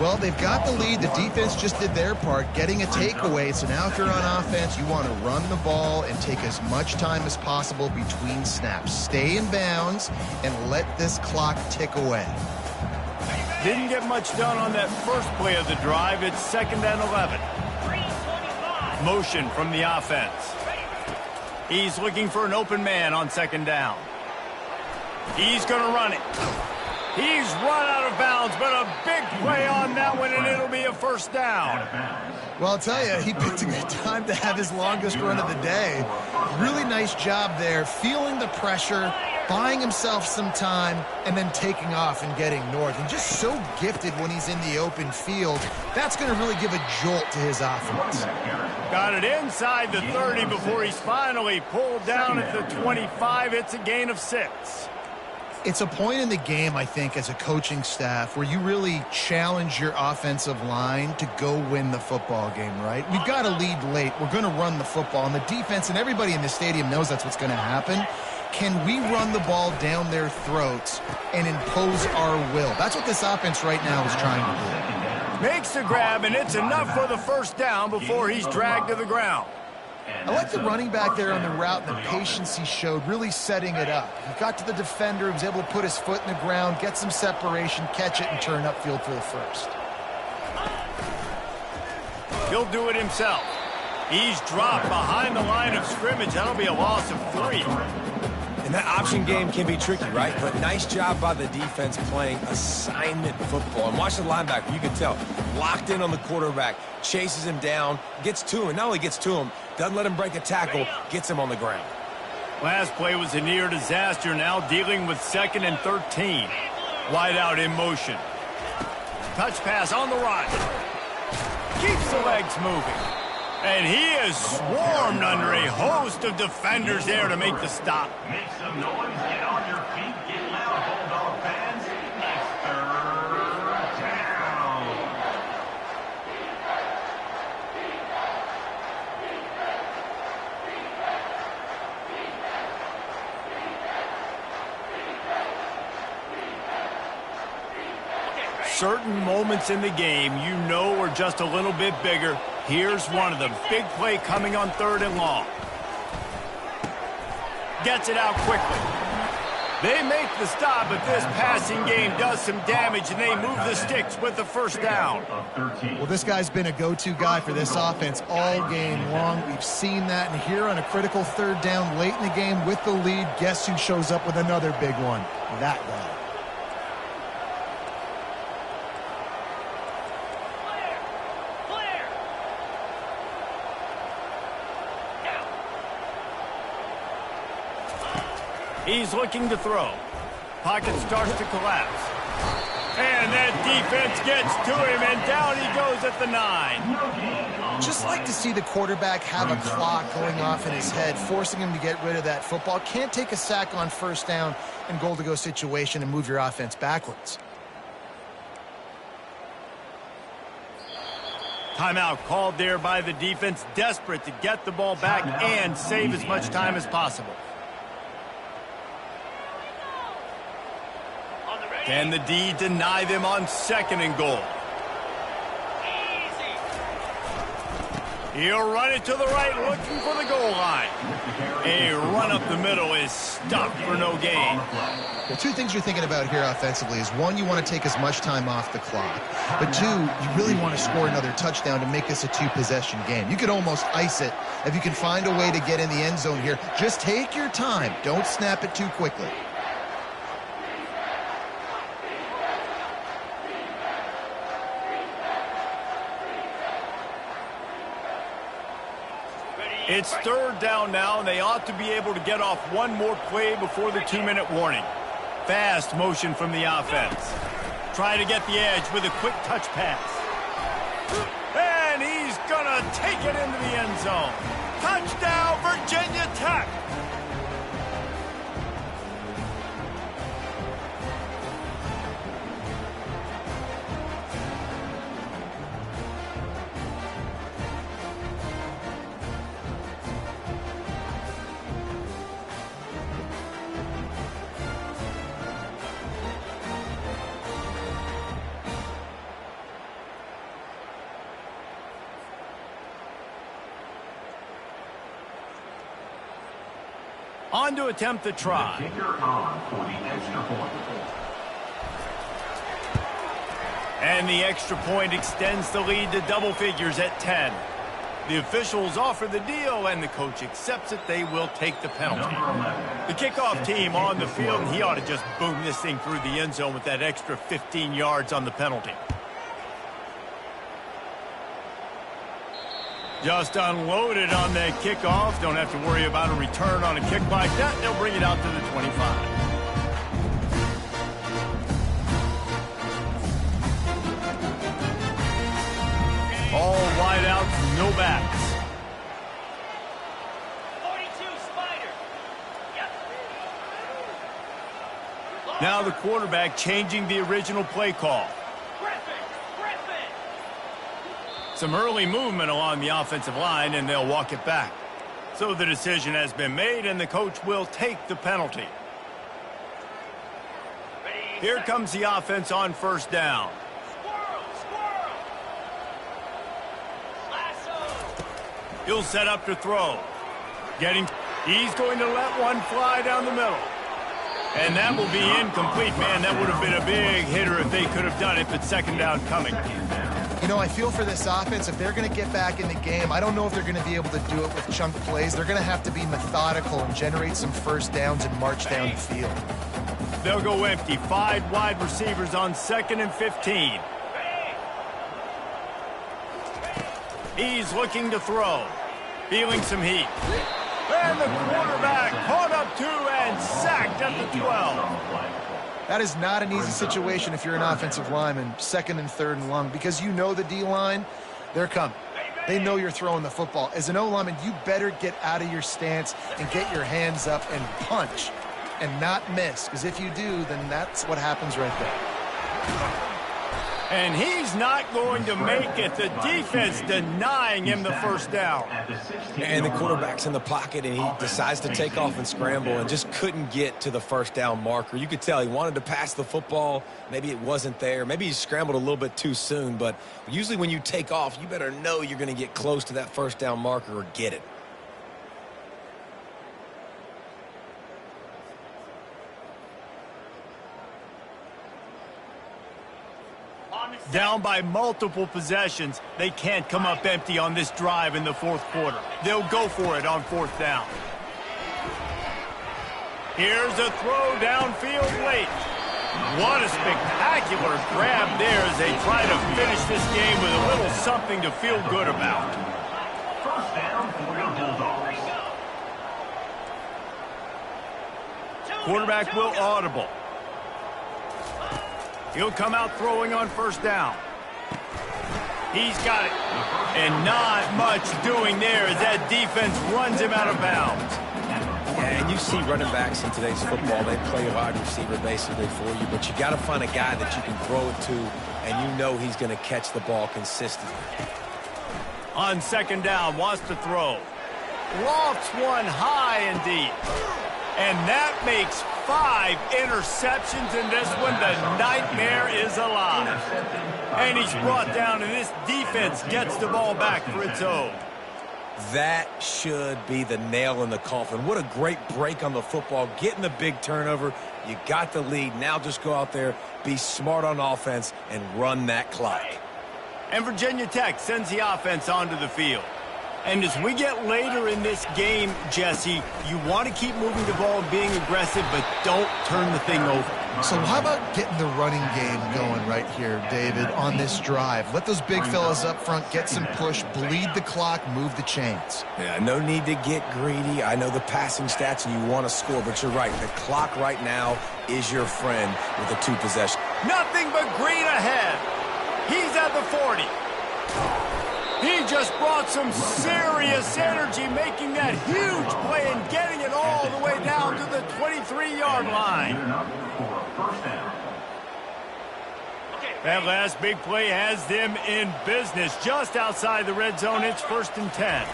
Well, they've got the lead. The defense just did their part, getting a takeaway. So now if you're on offense, you want to run the ball and take as much time as possible between snaps. Stay in bounds and let this clock tick away. Didn't get much done on that first play of the drive. It's 2nd and 11. Motion from the offense. He's looking for an open man on 2nd down. He's going to run it. He's run out of bounds, but a big play on that one, and it'll be a 1st down. Well, I'll tell you, he picked a good time to have his longest run of the day. Really nice job there, feeling the pressure, buying himself some time, and then taking off and getting north. And just so gifted when he's in the open field. That's going to really give a jolt to his offense. Got it inside the 30 before he's finally pulled down at the 25. It's a gain of 6. It's a point in the game, I think, as a coaching staff where you really challenge your offensive line to go win the football game, right? We've got to lead late. We're going to run the football. And the defense and everybody in the stadium knows that's what's going to happen. Can we run the ball down their throats and impose our will? That's what this offense right now is trying to do. Makes the grab, and it's enough for the 1st down before he's dragged to the ground. I like the running back there on the route and the patience he showed, really setting it up. He got to the defender, he was able to put his foot in the ground, get some separation, catch it, and turn upfield for the 1st. He'll do it himself. He's dropped behind the line of scrimmage. That'll be a loss of 3. And that option game can be tricky, right? But nice job by the defense playing assignment football. And watch the linebacker. You can tell. Locked in on the quarterback. Chases him down. Gets to him. Not only gets to him, doesn't let him break a tackle. Gets him on the ground. Last play was a near disaster. Now dealing with 2nd and 13. Wide out in motion. Touch pass on the right. Keeps the legs moving. And he is swarmed under a host of defenders there to make the stop. Make some noise, get on your feet, get loud, Bulldog fans. It's 3rd down. Certain moments in the game you know are just a little bit bigger. Here's one of them. Big play coming on 3rd and long. Gets it out quickly. They make the stop, but this passing game does some damage, and they move the sticks with the 1st down. Well, this guy's been a go-to guy for this offense all game long. We've seen that, and here on a critical 3rd down late in the game with the lead, guess who shows up with another big one? That guy. He's looking to throw. Pocket starts to collapse. And that defense gets to him, and down he goes at the 9. Just like to see the quarterback have a clock going off in his head, forcing him to get rid of that football. Can't take a sack on 1st down and goal-to-go situation and move your offense backwards. Timeout called there by the defense, desperate to get the ball back and save as much time as possible. Can the D deny them on 2nd and goal? He'll run it to the right, looking for the goal line. A run up the middle is stopped for no gain. Well, two things you're thinking about here offensively is, one, you want to take as much time off the clock. But two, you really want to score another touchdown to make this a two-possession game. You could almost ice it if you can find a way to get in the end zone here. Just take your time. Don't snap it too quickly. It's third down now, and they ought to be able to get off one more play before the 2-minute warning. Fast motion from the offense. Try to get the edge with a quick touch pass. And he's going to take it into the end zone. Touchdown, Virginia Tech. On to attempt the try. The kicker on for the extra point. And the extra point extends the lead to double figures at 10. The officials offer the deal, and the coach accepts it. They will take the penalty. The kickoff team on the field, and he ought to just boom this thing through the end zone with that extra 15 yards on the penalty. Just unloaded on that kickoff. Don't have to worry about a return on a kick like that. They'll bring it out to the 25. All wide out, no backs. 42 Spider. Yep. Now the quarterback changing the original play call. Some early movement along the offensive line, and they'll walk it back. So the decision has been made, and the coach will take the penalty. Here comes the offense on first down. He'll set up to throw. He's going to let one fly down the middle. And that will be incomplete. Man, that would have been a big hitter if they could have done it, but second down coming. You know, I feel for this offense. If they're going to get back in the game, I don't know if they're going to be able to do it with chunk plays. They're going to have to be methodical and generate some first downs and march down the field. They'll go empty. 5 wide receivers on 2nd and 15. He's looking to throw. Feeling some heat. And the quarterback caught up 2 and sacked at the 12. That is not an easy situation if you're an offensive lineman, 2nd and 3rd and long, because you know the D-line, they're coming. They know you're throwing the football. As an O-lineman, you better get out of your stance and get your hands up and punch and not miss, because if you do, then that's what happens right there. And he's not going to make it. The defense denying him the first down. And the quarterback's in the pocket, and he decides to take off and scramble and just couldn't get to the first down marker. You could tell he wanted to pass the football. Maybe it wasn't there. Maybe he scrambled a little bit too soon. But usually when you take off, you better know you're going to get close to that first down marker or get it. Down by multiple possessions, they can't come up empty on this drive in the 4th quarter. They'll go for it on 4th down. Here's a throw downfield late. What a spectacular grab there as they try to finish this game with a little something to feel good about. First down for the Bulldogs. Quarterback will audible. He'll come out throwing on first down. He's got it. And not much doing there as that defense runs him out of bounds. Yeah, and you see running backs in today's football, they play a wide receiver basically for you, but you got to find a guy that you can throw it to, and you know he's going to catch the ball consistently. On 2nd down, wants to throw. Lofts one high and deep. And that makes 5 interceptions in this one. The nightmare is alive. And he's brought down, and this defense gets the ball back for its own. That should be the nail in the coffin. What a great break on the football, getting the big turnover. You got the lead. Now just go out there, be smart on offense, and run that clock. And Virginia Tech sends the offense onto the field. And as we get later in this game, Jesse, you want to keep moving the ball and being aggressive, but don't turn the thing over. So how about getting the running game going right here, David, on this drive? Let those big fellas up front get some push, bleed the clock, move the chains. Yeah, no need to get greedy. I know the passing stats and you want to score, but you're right. The clock right now is your friend with a 2 possession. Nothing but green ahead. He's at the 40. He just brought some serious energy, making that huge play and getting it all the way down to the 23-yard line. That last big play has them in business just outside the red zone. It's 1st and 10.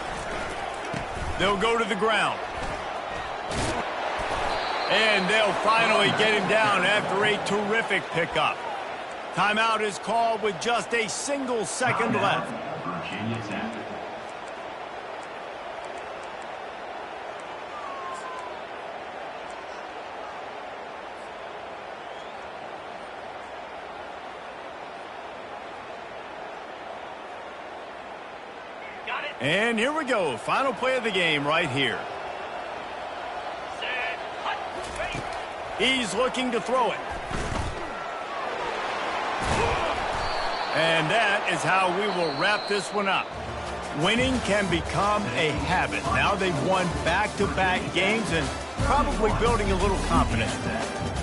They'll go to the ground. And they'll finally get him down after a terrific pickup. Timeout is called with just a single second left. Virginia Tech. Got it. And here we go. Final play of the game right here. Set. Hut. Ready. He's looking to throw it. And that is how we will wrap this one up. Winning can become a habit. Now they've won back-to-back games and probably building a little confidence.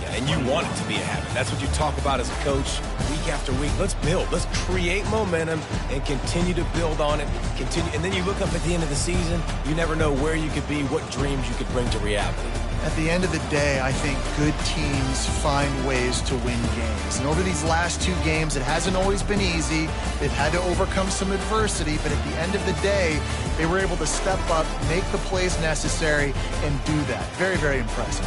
Yeah, and you want it to be a habit. That's what you talk about as a coach week after week. Let's build. Let's create momentum and continue to build on it. And then you look up at the end of the season, you never know where you could be, what dreams you could bring to reality. At the end of the day, I think good teams find ways to win games. And over these last 2 games, it hasn't always been easy. They've had to overcome some adversity, but at the end of the day, they were able to step up, make the plays necessary, and do that. Very, very impressive.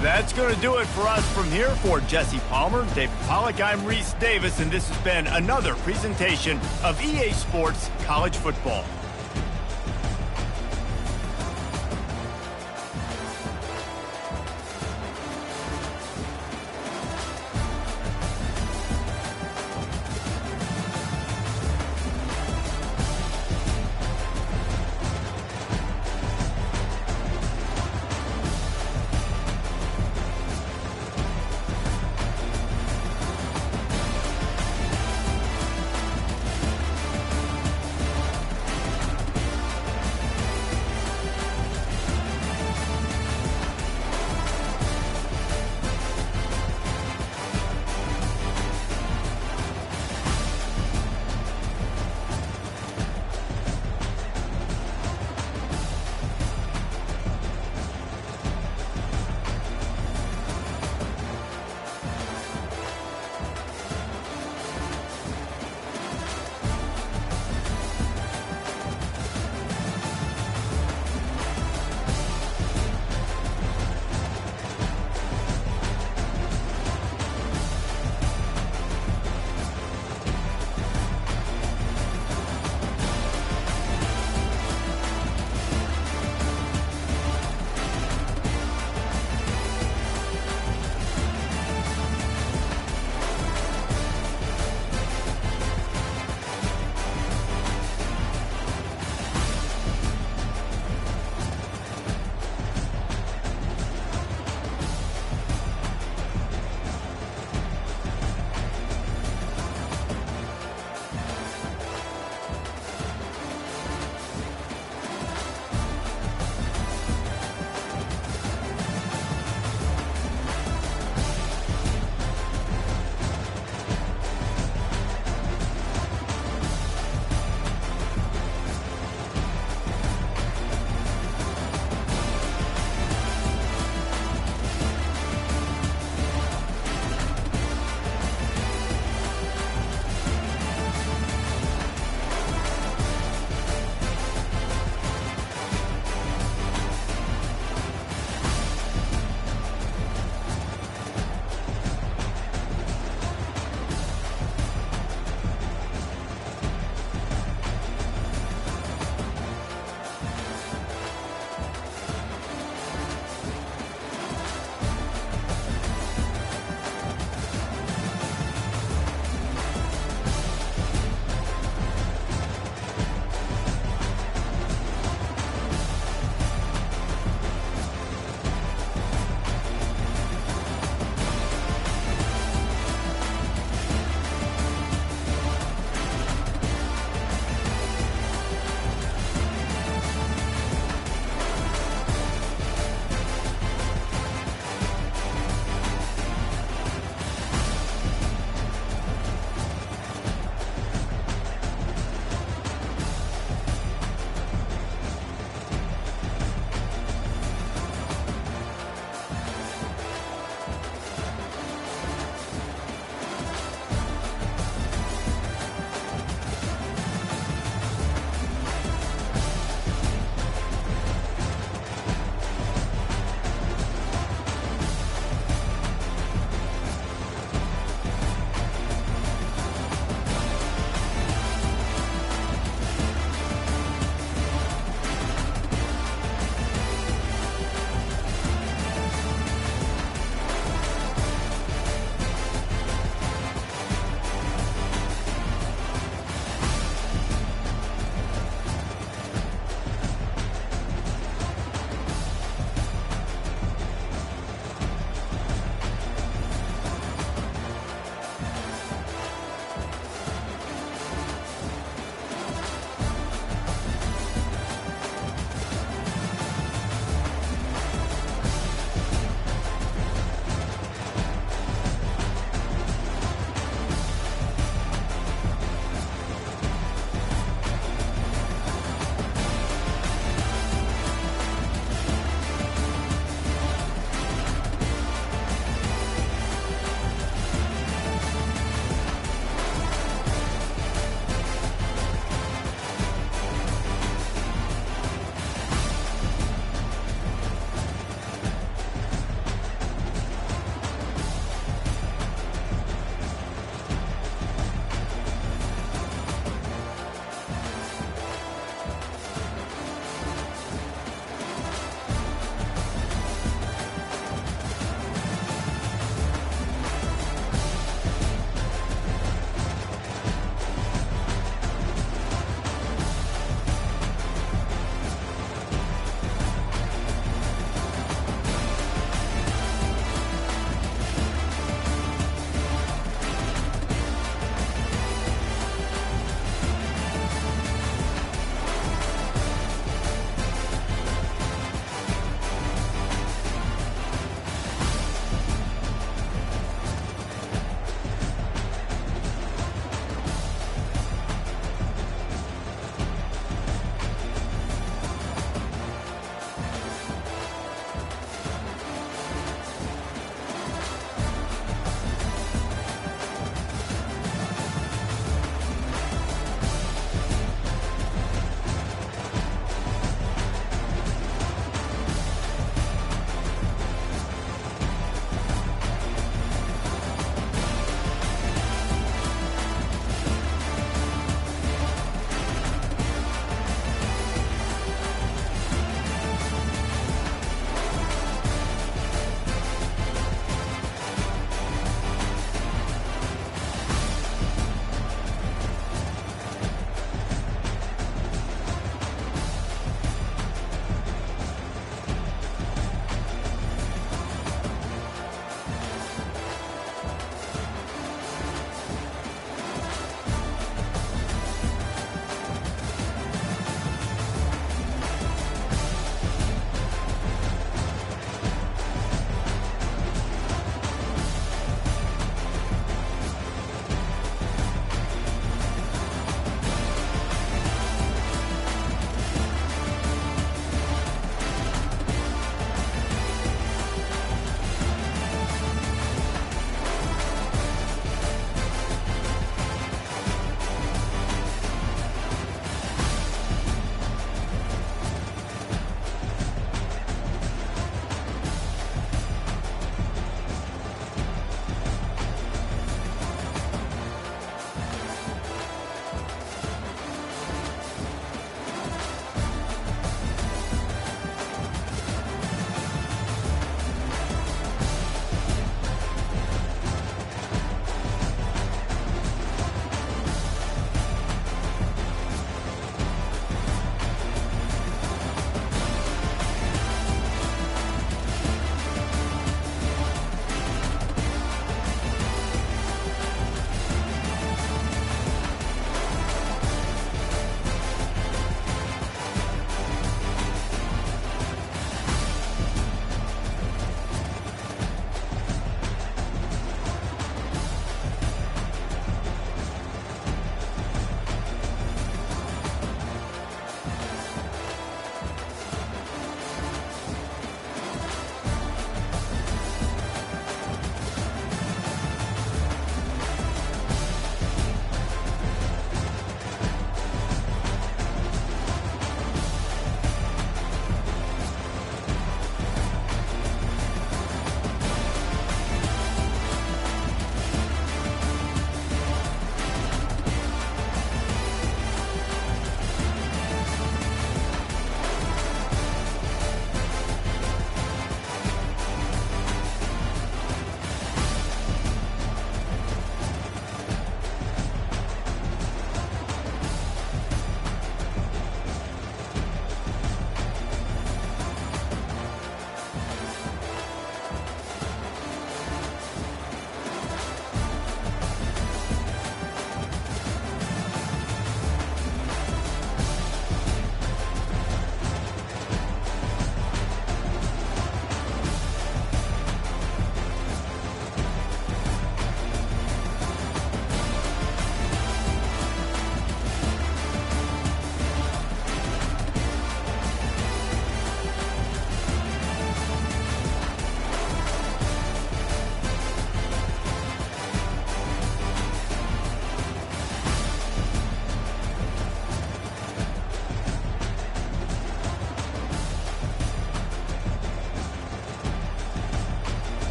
That's going to do it for us from here. For Jesse Palmer, David Pollack, I'm Reese Davis, and this has been another presentation of EA Sports College Football.